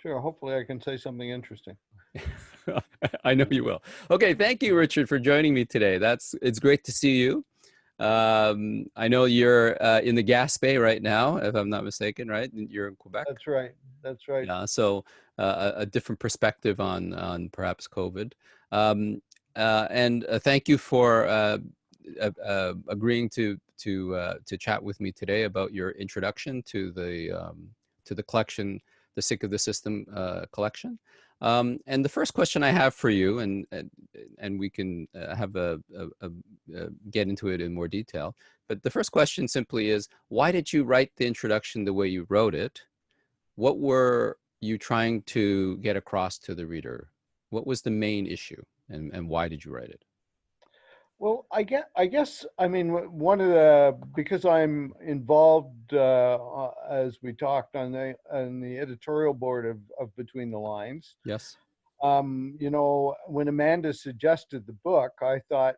Sure. Hopefully I can say something interesting. I know you will. Okay, thank you, Richard, for joining me today. It's great to see you. I know you're in the Gaspé right now, if I'm not mistaken, right? You're in Quebec. That's right. That's right. Yeah, so a different perspective on perhaps COVID. And thank you for agreeing to chat with me today about your introduction to the collection, the Sick of the System collection. And the first question I have for you, and we can have get into it in more detail. But the first question simply is, why did you write the introduction the way you wrote it? What were you trying to get across to the reader? What was the main issue, and why did you write it? Well, I guess, I mean, one of the, because I'm involved, as we talked on the editorial board of Between the Lines. Yes. You know, when Amanda suggested the book, I thought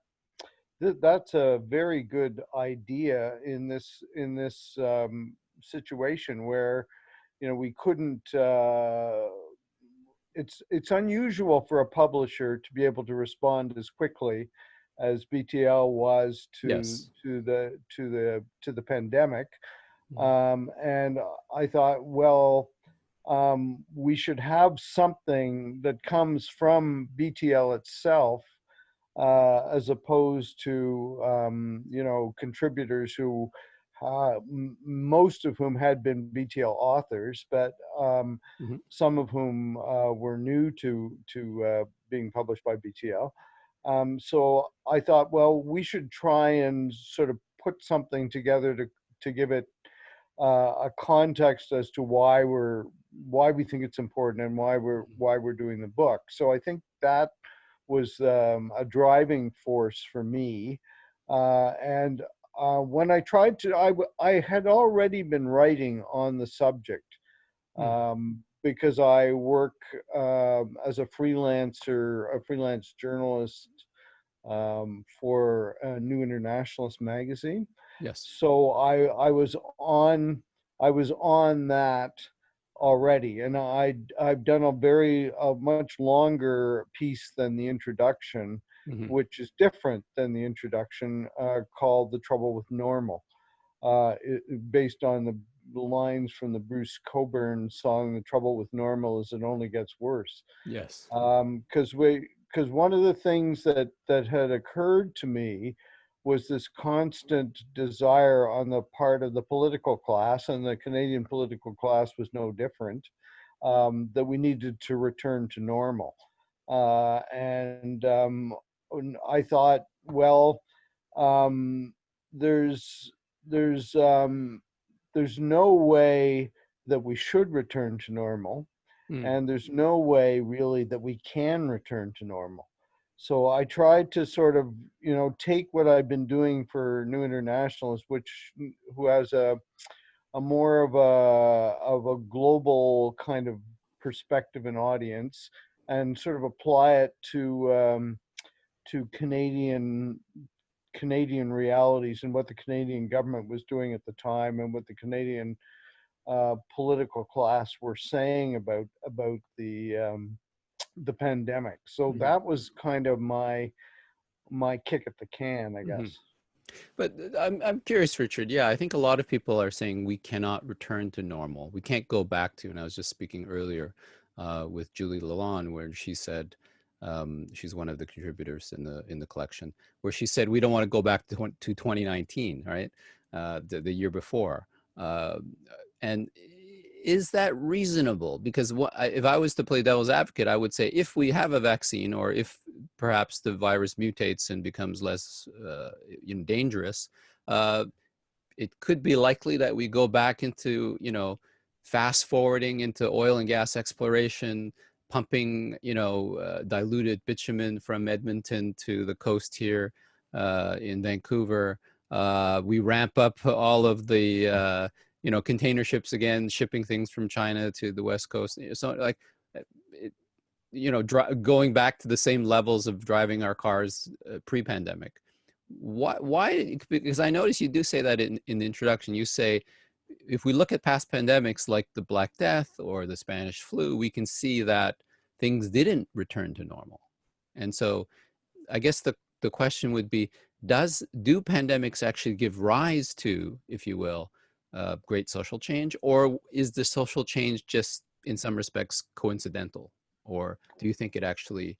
that's a very good idea in this situation where, you know, we couldn't. It's unusual for a publisher to be able to respond as quickly as BTL was Yes. to the pandemic. Mhm. And I thought, well, we should have something that comes from BTL itself, as opposed to you know, contributors who most of whom had been BTL authors, but Mhm. some of whom were new to being published by BTL. So I thought, well, we should try and sort of put something together to give it a context as to why we think it's important and why we're doing the book. So I think that was a driving force for me. And when I tried to, I had already been writing on the subject, Mm. because I work as a freelancer, a freelance journalist, for a New Internationalist magazine. Yes. So I was on that already, and I've done a much longer piece than the introduction, Mhm. which is different than the introduction, called "The Trouble with Normal," based on the lines from the Bruce Cockburn song "The Trouble with Normal is It Only Gets Worse." Yes. Because one of the things that had occurred to me was this constant desire on the part of the political class, and the Canadian political class was no different, that we needed to return to normal. And I thought, well, um, there's there's um, there's no way that we should return to normal, Mm. and there's no way really that we can return to normal. So I tried to sort of, you know, take what I've been doing for New Internationalist, who has a more of a global kind of perspective and audience, and sort of apply it to Canadian realities and what the Canadian government was doing at the time, and what the Canadian political class were saying about the pandemic. So Mhm. that was kind of my kick at the can, I Mhm. guess. But I'm curious, Richard. Yeah, I think a lot of people are saying we cannot return to normal. We can't go back to. And I was just speaking earlier with Julie Lalonde, where she said she's one of the contributors in the collection, where she said we don't want to go back to 2019, right? The year before. Uh, and is that reasonable? Because if I was to play devil's advocate, I would say if we have a vaccine, or if perhaps the virus mutates and becomes less dangerous, uh, it could be likely that we go back into, fast forwarding into oil and gas exploration, pumping, diluted bitumen from Edmonton to the coast here in Vancouver. We ramp up all of the, container ships again, shipping things from China to the West Coast. So like, it, going back to the same levels of driving our cars pre-pandemic. Why? Because I notice you do say that in the introduction. You say if we look at past pandemics like the Black Death or the Spanish flu, we can see that things didn't return to normal. And so I guess the question would be, do pandemics actually give rise to, if you will, great social change, or is the social change just in some respects coincidental? Or do you think it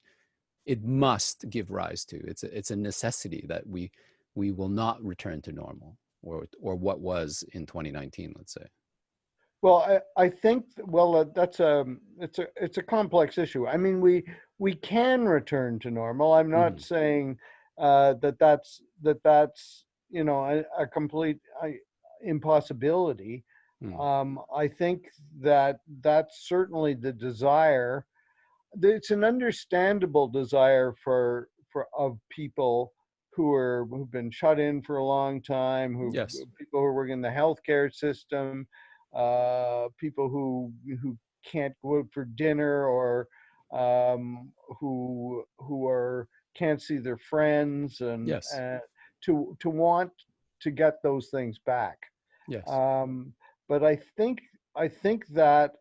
must give rise to, it's a necessity that we will not return to normal, or what was in 2019, let's say? Well, I think, well, that's it's a complex issue. I mean, we can return to normal. I'm not Hmm. saying that's a complete impossibility. Hmm. I think that that's certainly the desire. It's an understandable desire for of people who've been shut in for a long time, who Yes. people who work in the healthcare system, people who can't go out for dinner, or who are can't see their friends, and Yes. to want to get those things back. Yes. Um, but I think that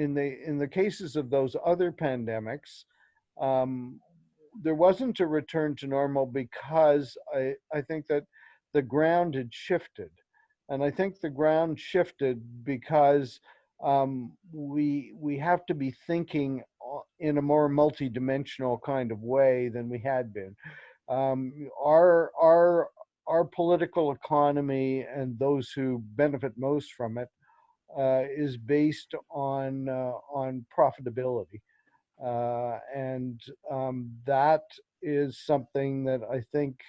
in the cases of those other pandemics, um, there wasn't a return to normal, because I think that the ground had shifted, and I think the ground shifted because we have to be thinking in a more multidimensional kind of way than we had been. Our political economy, and those who benefit most from it, is based on profitability, and that is something that I think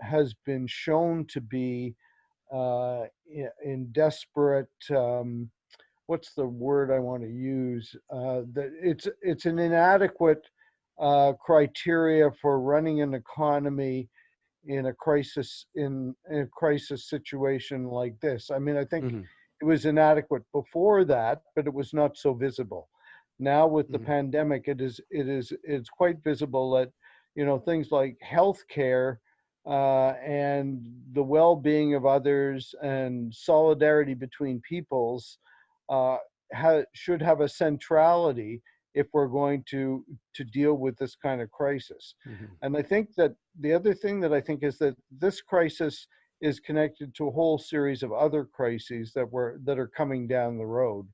has been shown to be in desperate. What's the word I want to use? That it's an inadequate criteria for running an economy in a crisis situation like this. I mean, I think Hmm. it was inadequate before that, but it was not so visible. Now with the Hmm. pandemic, it's quite visible that things like healthcare, and the well-being of others, and solidarity between peoples, uh, should have a centrality if we're going to deal with this kind of crisis. Hmm. And I think that the other thing that I think is that this crisis is connected to a whole series of other crises that are coming down the road,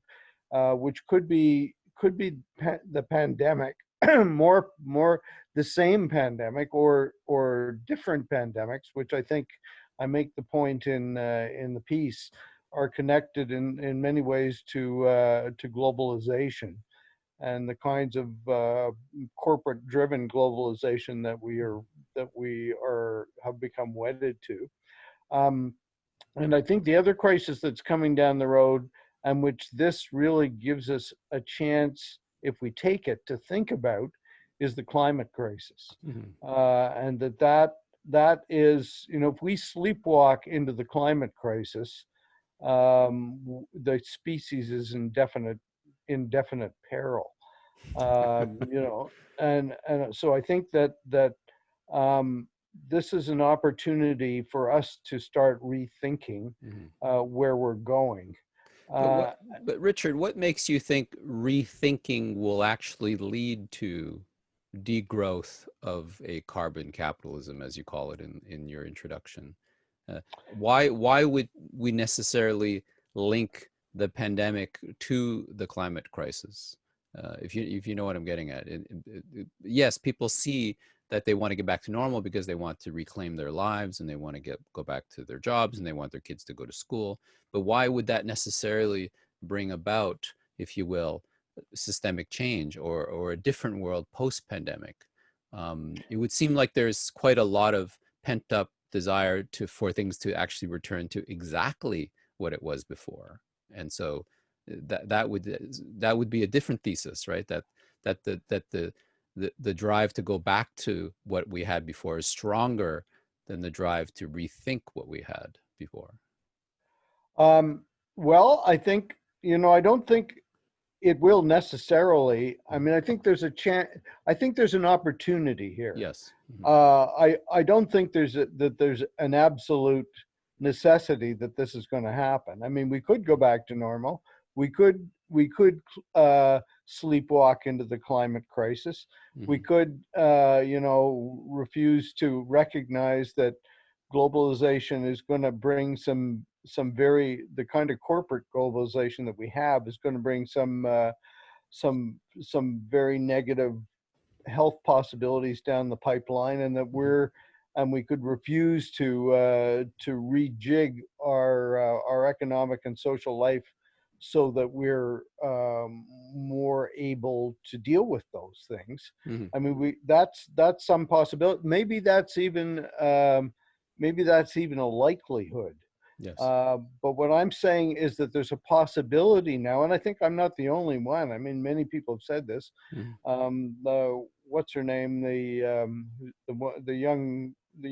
which could be the pandemic, more the same pandemic, or different pandemics, which I think I make the point in the piece, are connected in many ways to globalization, and the kinds of corporate-driven globalization that we have become wedded to. Um, and I think the other crisis that's coming down the road, and which this really gives us a chance, if we take it, to think about, is the climate crisis. Hmm. And that is, if we sleepwalk into the climate crisis, the species is indefinite peril. And so I think that um, this is an opportunity for us to start rethinking Hmm. where we're going. But Uh, Richard, what makes you think rethinking will actually lead to degrowth of a carbon capitalism, as you call it in your introduction? Why would we necessarily link the pandemic to the climate crisis? If you know what I'm getting at, yes, people see that they want to get back to normal because they want to reclaim their lives, and they want to go back to their jobs, and they want their kids to go to school. But why would that necessarily bring about, if you will, systemic change, or a different world post-pandemic? It would seem like there's quite a lot of pent up desire for things to actually return to exactly what it was before. And so that would be a different thesis, right? That the drive to go back to what we had before is stronger than the drive to rethink what we had before. um, well, I think, I don't think it will necessarily. I Mhm. mean, I think there's a chance. I think there's an opportunity here. Yes. Hmm. I don't think that there's an absolute necessity that this is going to happen. I mean, we could go back to normal. We could sleepwalk into the climate crisis. We Hmm. could, refuse to recognize that globalization is going to bring some very the kind of corporate globalization that we have is going to bring some very negative health possibilities down the pipeline, and that Hmm. we could refuse to rejig our economic and social life so that we're more able to deal with those things. Hmm. I mean, we that's some possibility. Maybe that's even a likelihood. Yes. But what I'm saying is that there's a possibility now, and I think I'm not the only one. I mean, many people have said this. Hmm. What's her name? The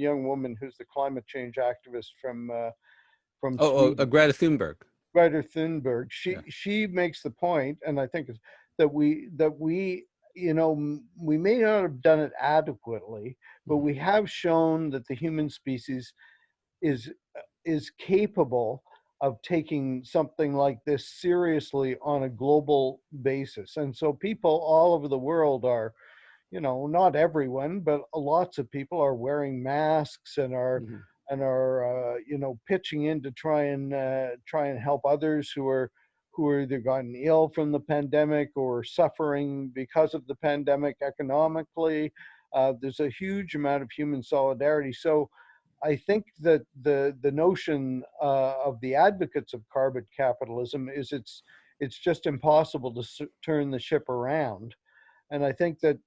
young woman who's the climate change activist from Oh, Sweden, Greta Thunberg. Greta Thunberg. Yeah. She makes the point, and I think it's that we we may not have done it adequately, but Hmm. we have shown that the human species is is capable of taking something like this seriously on a global basis. And so people all over the world are, not everyone, but lots of people are wearing masks Hmm. and are pitching in to try and help others who are either gotten ill from the pandemic or suffering because of the pandemic economically. There's a huge amount of human solidarity. So I think that the notion of the advocates of carbon capitalism is it's just impossible to turn the ship around. And I think that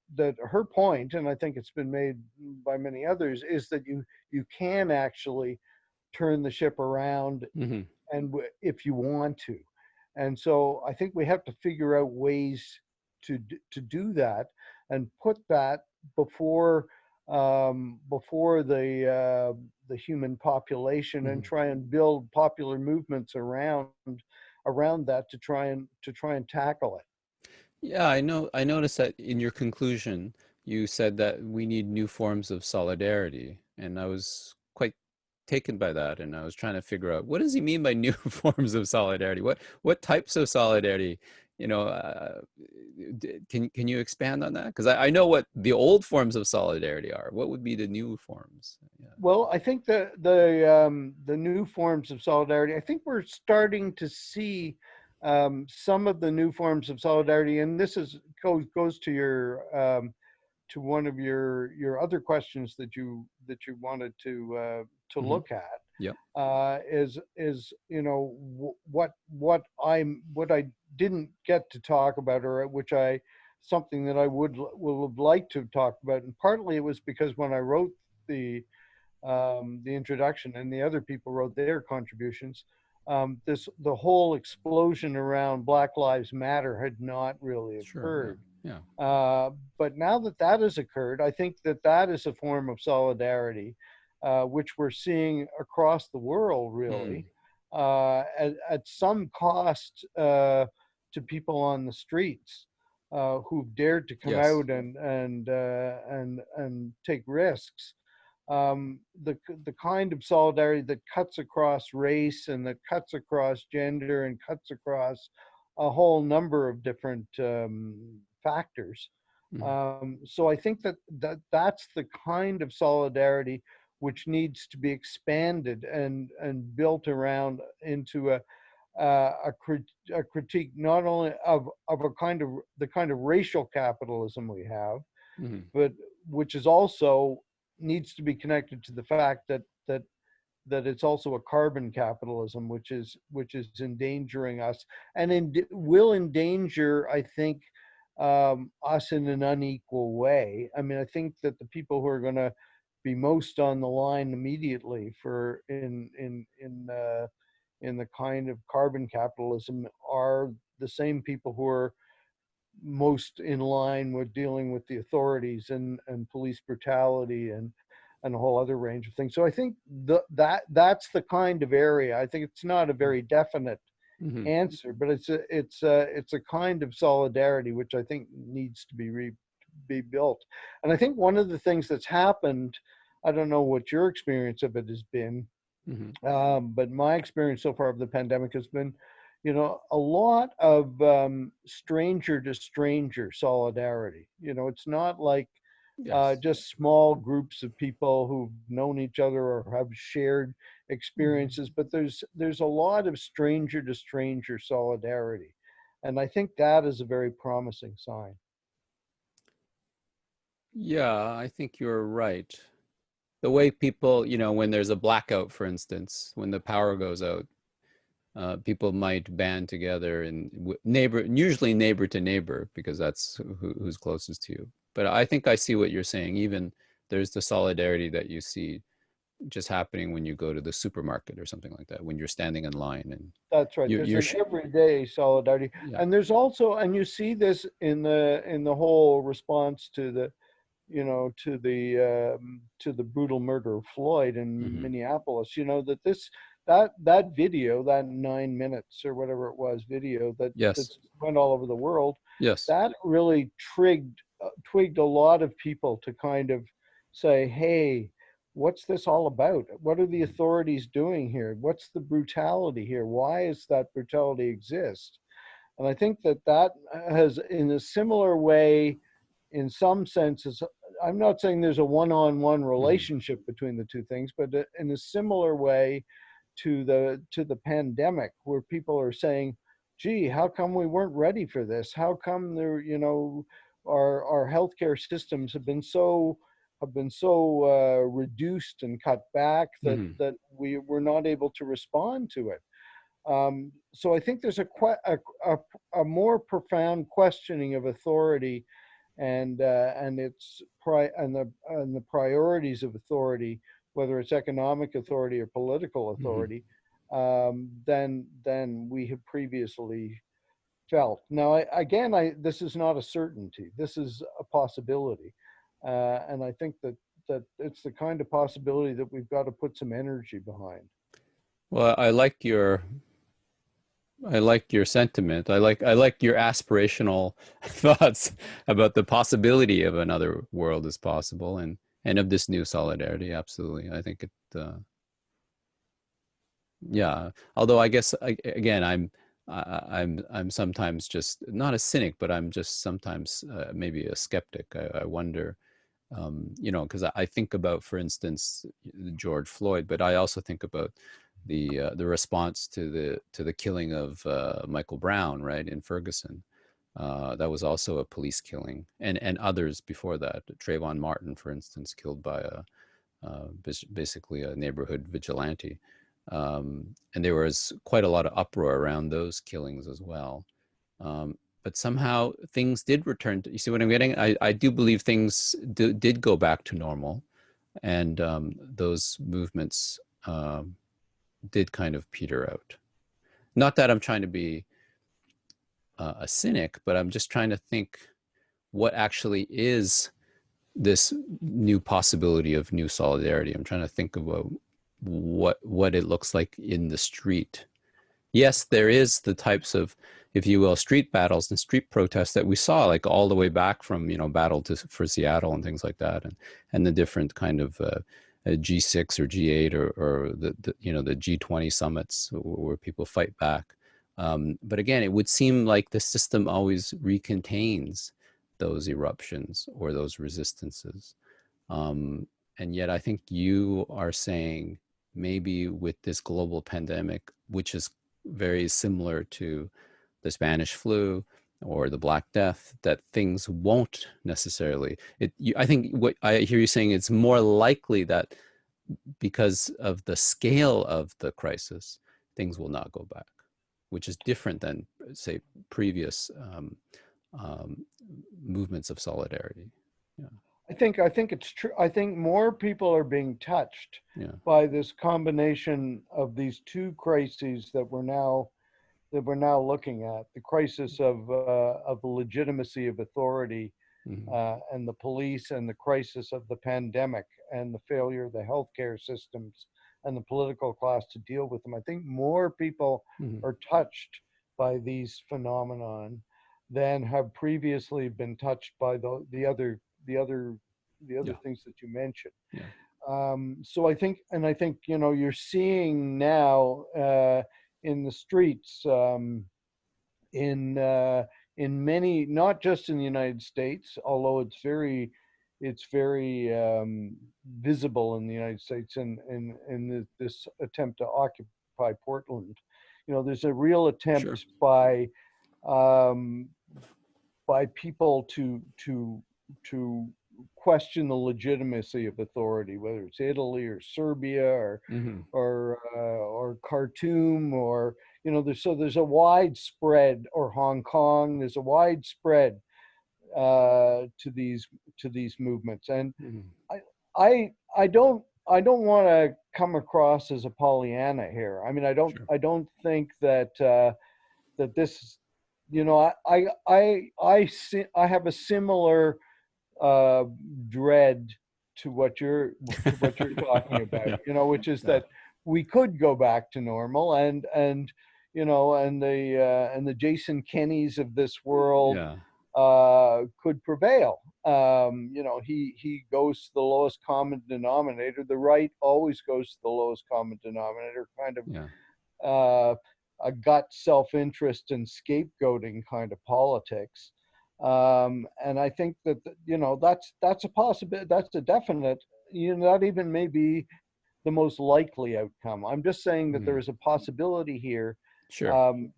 her point, and I think it's been made by many others, is that you can actually turn the ship around, Hmm. and if you want to. And so I think we have to figure out ways to do that and put that before the human population, and Hmm. try and build popular movements around that to try and tackle it. Yeah, I know. I noticed that in your conclusion, you said that we need new forms of solidarity, and I was quite taken by that. And I was trying to figure out what does he mean by new forms of solidarity? What types of solidarity? You know, can you expand on that? Because I know what the old forms of solidarity are. What would be the new forms? Yeah. Well, I think the new forms of solidarity. I think we're starting to see some of the new forms of solidarity, and this goes to one of your other questions that you wanted to Hmm. look at. Yep. Is what I didn't get to talk about, or which I something that I will have liked to talk about, and partly it was because when I wrote the introduction, and the other people wrote their contributions. The whole explosion around Black Lives Matter had not really Sure. Yeah. occurred. Yeah. But now that that has occurred, I think that that is a form of solidarity, which we're seeing across the world, Mm. really, at some cost to people on the streets who've dared to come Yes. out and take risks. The kind of solidarity that cuts across race and that cuts across gender and cuts across a whole number of different factors. Mm. So I think that's the kind of solidarity which needs to be expanded and built around into a critique not only of a kind of the kind of racial capitalism we have, Mm. but which is also needs to be connected to the fact that it's also a carbon capitalism, which is endangering us, and will endanger, I think, us in an unequal way. I mean, I think that the people who are going to be most on the line immediately for in the kind of carbon capitalism are the same people who are most in line with dealing with the authorities and police brutality and a whole other range of things. So I think that's the kind of area. I think it's not a very definite Mm. answer, but it's a kind of solidarity which I think needs to be built. And I think one of the things that's happened, I don't know what your experience of it has been, Hmm. But my experience so far of the pandemic has been, a lot of stranger to stranger solidarity. It's not like Yes. just small groups of people who've known each other or have shared experiences, Mhm. but there's a lot of stranger to stranger solidarity, and I think that is a very promising sign. Yeah, I think you're right. The way people, when there's a blackout, for instance, when the power goes out, people might band together and neighbor, usually neighbor to neighbor, because that's who's closest to you. But I think I see what you're saying. Even there's the solidarity that you see just happening when you go to the supermarket or something like that, when you're standing in line and That's right. you're, There's you're an everyday solidarity, yeah. and there's also, and you see this in the whole response to the, to the brutal murder of Floyd in Hmm. Minneapolis. That that video, that 9 minutes or whatever it was video that Yes. went all over the world, Yes. that really twigged a lot of people to kind of say, hey, what's this all about? What are the authorities doing here? What's the brutality here? Why does that brutality exist? And I think that has, in a similar way, in some senses, I'm not saying there's a one-on-one Hmm. relationship between the two things, but in a similar way to the pandemic, where people are saying, "Gee, how come we weren't ready for this? How come our healthcare systems have been so reduced and cut back that Hmm. we were not able to respond to it." So I think there's a more profound questioning of authority and the priorities of authority, whether it's economic authority or political Hmm. authority, than we have previously felt. Now, this is not a certainty. This is a possibility, and I think that it's the kind of possibility that we've got to put some energy behind. Well, I like your sentiment. I like your aspirational thoughts about the possibility of another world as possible, and of this new solidarity. Absolutely. I think it yeah. Although I guess again I'm sometimes just not a cynic, but I'm just sometimes maybe a skeptic. I wonder because I think about, for instance, George Floyd, but I also think about the response to the killing of Michael Brown, right, in Ferguson. That was also a police killing, and others before that. Trayvon Martin, for instance, killed by basically a neighborhood vigilante. And there was quite a lot of uproar around those killings as well. But somehow things did return to, you see what I'm getting? I do believe things did go back to normal, and those movements did kind of peter out. Not that I'm trying to be a cynic, but I'm just trying to think what actually is this new possibility of new solidarity. I'm trying to think about what it looks like in the street. Yes, there is the types of, if you will, street battles and street protests that we saw, like all the way back from battle for Seattle and things like that, and the different kind of G6 or G8 or the G20 summits where people fight back. But again, it would seem like the system always recontains those eruptions or those resistances. Um, and yet, I think you are saying maybe with this global pandemic, which is very similar to the Spanish flu or the Black Death, that things won't necessarily. I think what I hear you saying, it's more likely that because of the scale of the crisis, things will not go back, which is different than, say, previous um, movements of solidarity. Yeah, I think it's true. I think more people are being touched yeah. by this combination of these two crises that we're now looking at: the crisis of the legitimacy of authority, Mhm. and the police, and the crisis of the pandemic and the failure of the healthcare systems and the political class to deal with them. I think more people Mhm. are touched by these phenomenon than have previously been touched by the other Yeah, things that you mentioned. yeah. So I think, you know, you're seeing now in the streets, in many, not just in the United States, although it's very visible in the United States, in this attempt to occupy Portland. You know, there's a real Sure. attempt um, by people to question the legitimacy of authority, whether it's Italy or Serbia Hmm. or Khartoum, or, you know, there's a widespread, or Hong Kong. There's a widespread to these movements, and Hmm. I I don't want to come across as a Pollyanna here. I mean, Sure. I don't think that that this, you know, I see, I have a similar uh, dread to what you're talking about, Yeah. you know, which is Yeah. that we could go back to normal, and you know, and the Jason Kennys of this world Yeah. could prevail. You know, he goes to the lowest common denominator. The right always goes to the lowest common denominator, kind of Yeah. uh, a gut self-interest and scapegoating kind of politics. And I think that, you know, that's a possibility. That's a definite. You know, that even may be the most likely outcome. I'm just saying that there Mm. is a possibility here Sure.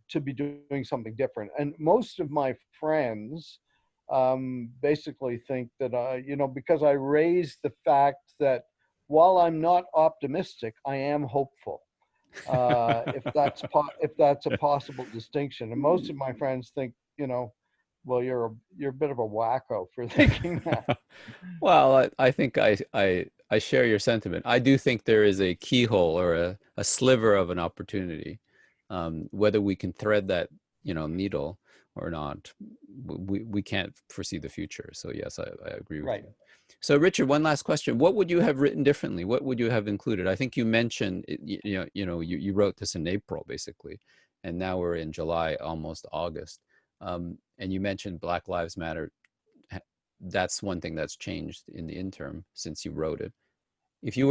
to be doing something different. And most of my friends basically think that, you know, because I raised the fact that while I'm not optimistic, I am hopeful. If that's a possible distinction. And most of my friends think, you know, well, you're a bit of a wacko for thinking that. Well, I think I share your sentiment. I do think there is a keyhole or a sliver of an opportunity. Whether we can thread that, needle or not, we can't foresee the future. So yes, I agree with Right. you. So Richard, one last question. What would you have written differently? What would you have included? I think you mentioned, you wrote this in April, basically, and now we're in July, almost August. And you mentioned Black Lives Matter. That's one thing that's changed in the interim since you wrote it. If you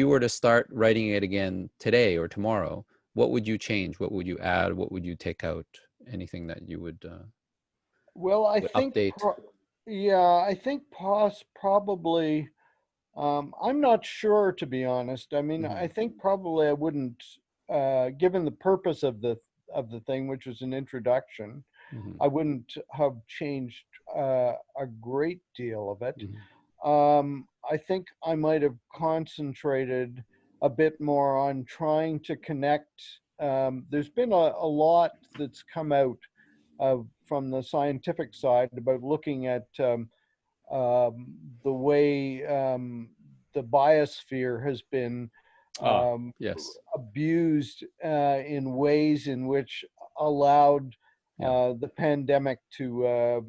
were to start writing it again today or tomorrow, what would you change? What would you add? What would you take out? Anything that you Well, I would think, update? yeah, I think probably, I'm not sure, to be honest. I mean, Hmm. I think probably I wouldn't, given the purpose of the thing, which was an introduction, Hmm. I wouldn't have changed a great deal of it. Hmm. I think I might have concentrated a bit more on trying to connect. There's been a lot that's come out from the scientific side about looking at the way the biosphere has been Ah, um, yes. abused in ways in which allowed Yeah, the pandemic to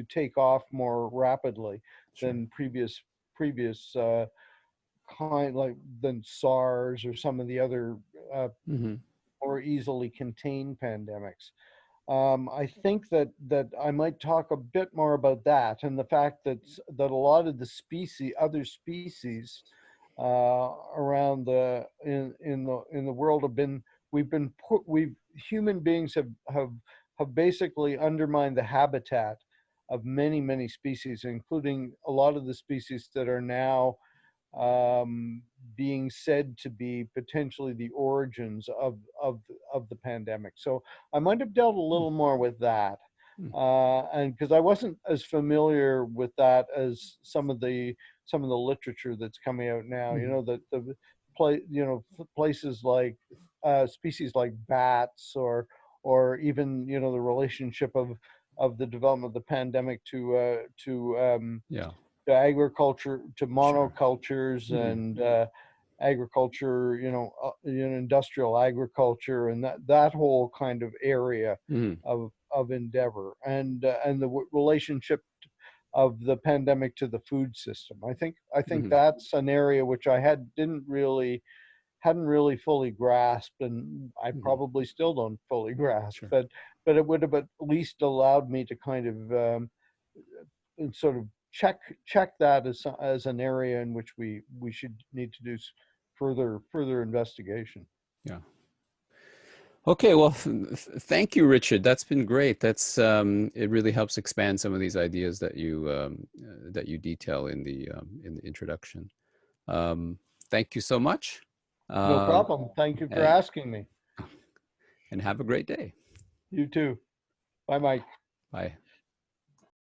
take off more rapidly sure. than previous kind, like than SARS or some of the other uh, Hmm. more easily contained pandemics. I think that I might talk a bit more about that, and the fact that a lot of the other species around in the world we've human beings have basically undermined the habitat of many species, including a lot of the species that are now um, being said to be potentially the origins of the pandemic. So I might have dealt a little more with that, and because I wasn't as familiar with that as some of the literature that's coming out now. You Hmm. know, places like species like bats, or even, you know, the relationship of the development of the pandemic Yeah, to agriculture, to sure. monocultures, Hmm. and agriculture, you know, industrial agriculture, and that whole kind of area Hmm. of endeavor, and the relationship of the pandemic to the food system. I think Hmm. that's an area which I hadn't really fully grasped, and I Hmm. probably still don't fully grasp, Sure. but it would have at least allowed me to kind of sort of check that as an area in which we should need to do further investigation. Yeah. Okay, well, thank you, Richard. That's been great. That's it really helps expand some of these ideas that you detail in the introduction. Thank you so much, No uh, problem. Thank you for and asking me. and have a great day. You too. Bye, Mike. Bye.